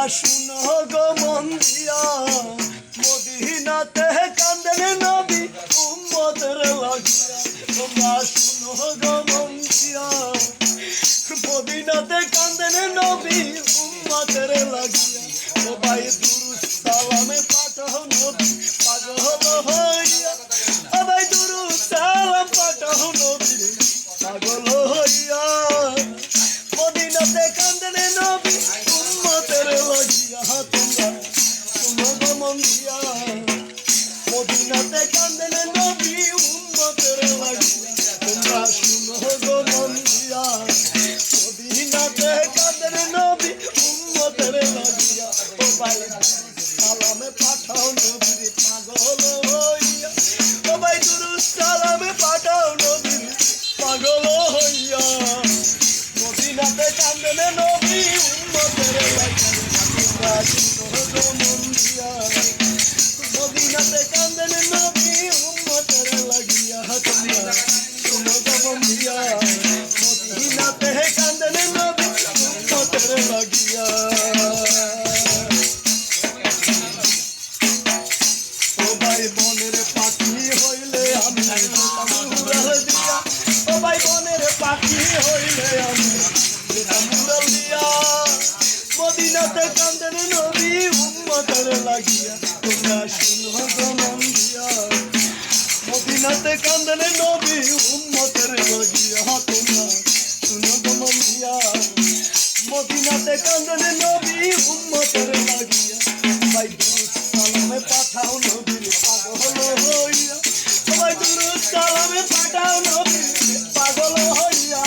শুনো গো মন দিয়া মদিনাতে কান্দেন নবী উম্মতের লাগিয়া। তোমরা শুনো গো মন দিয়া মদিনাতে কান্দেন নবী উম্মতের লাগিয়া। ও ভাই দুরুদ সালামে পাঠাও নবী পাগল হইয়া। ও ভাই দুরুদ সালাম পাঠাও নবী পাগল হইয়া। মদিনাতে কান্দেন নবী উম্মতের লাগিয়া। তোমরা শুনো গো মন দিয়া মদিনাতে কান্দেন নবী উম্মতের লাগিয়া। তোমরা শুনো গো মন দিয়া মদিনাতে কান্দেন নবী উম্মতের লাগিয়া। ও ভাই সালামে পাঠাও নবীর পাগল হইয়া। ও ভাই দুরুদ সালামে পাঠাও নবীর পাগল হইয়া। মদিনাতে কান্দেন নবী উম্মতের লাগিয়া। তোমরা শুনো গো মন দিয়া মদিনাতে কান্দেন নবী উম্মতের লাগিয়া। তোমরা শুনো গো মন দিয়া মদিনাতে কান্দেন নবী উম্মতের লাগিয়া। ও ভাই বনের পাখি হইলে আমি উড়াল দিয়া। ও ভাই বনের পাখি হইলে আমি উড়াল দিয়া। মদিনাতে কান্দেন নবী উম্মতের লাগিয়া। তোমরা শুনো গো মন দিয়া মদিনাতে কান্দেন নবী উম্মতের লাগিয়া। তোমরা শুনো গো মন দিয়া মদিনাতে কান্দেন নবী উম্মতের লাগিয়া। ভাই দুরুদ সালামে পাঠাও নবীর পাগল হইয়া। ভাই দুরুদ সালামে পাঠাও নবীর পাগল হইয়া।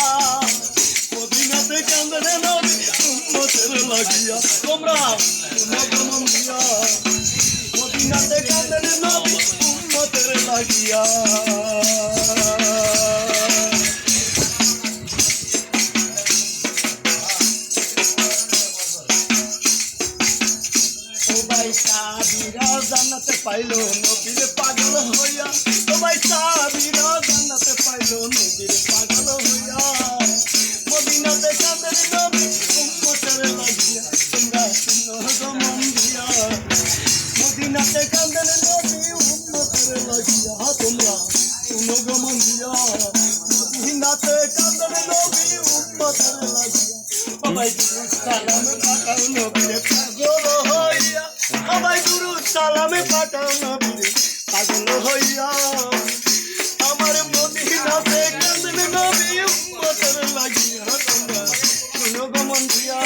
মদিনাতে কান্দেন নবী উম্মতের লাগিয়া। তোমরা শুনো গো মন দিয়া মদিনাতে কান্দেন নবী উম্মতের লাগিয়া। ও ভাই সাবিরা জান্নাতে পাইলো নবীর পাগল হইয়া। ও ভাই সাবিরা জান্নাতে পাইলো নবীর পাগল হইয়া। মদিনাতে কান্দেন নবী উম্মতের লাগিয়া। তোমরা শুনো গো মন দিয়া মদিনাতে কান্দেন নবী উম্মতের লাগিয়া। তোমরা শুনো গো মন দিয়া মদিনাতে কান্দেন নবী উম্মতের লাগিয়া। ও ভাই দুরুদ সালামে পাঠাও নবীর পাগল হইয়া। ও ভাই দুরুদ সালামে পাঠাও নবীর পাগল হইয়া। আমার মদিনাতে কান্দেন নবী উম্মতের লাগিয়া। তোমরা শুনো গো মন দিয়া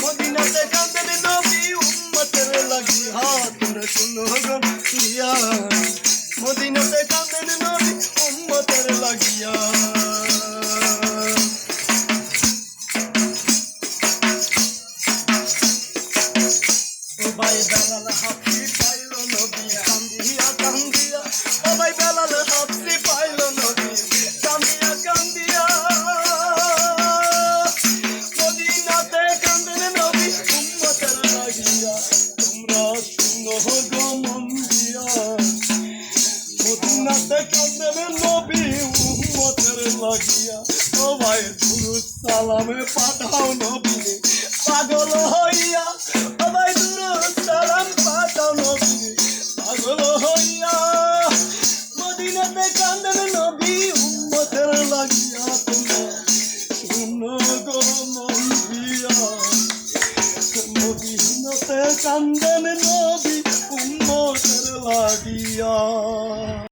মদিনাতে কান্দেন নবী উম্মতের লাগিয়া। তোমরা শুনো গো মন দিয়া মদিনাতে কান্দেন নবী উম্মতের লাগিয়া। ও ভাই বেলাল হাফসি পাইল নবী কান্দিয়া কান্দিয়া। ও ভাই বেলাল হাফসি পাইল নবী কান্দিয়া কান্দিয়া। মদিনাতে কান্দেন নবী উম্মতের লাগিয়া। তোমরা শুনো গো মন দিয়া মদিনাতে কান্দেন নবী উম্মতের লাগিয়া। ও ভাই দুরুদ সালামে পাঠাও নবী পাগল হইয়া। ও ভাই দুরুদ সালাম পাঠাও নবী পাগল হইয়া। মদিনাতে কান্দেন নবী উম্মতের লাগিয়া। তোমরা শুনো গো মন দিয়া মদিনাতে কান্দেন নবী উম্মতের লাগিয়া।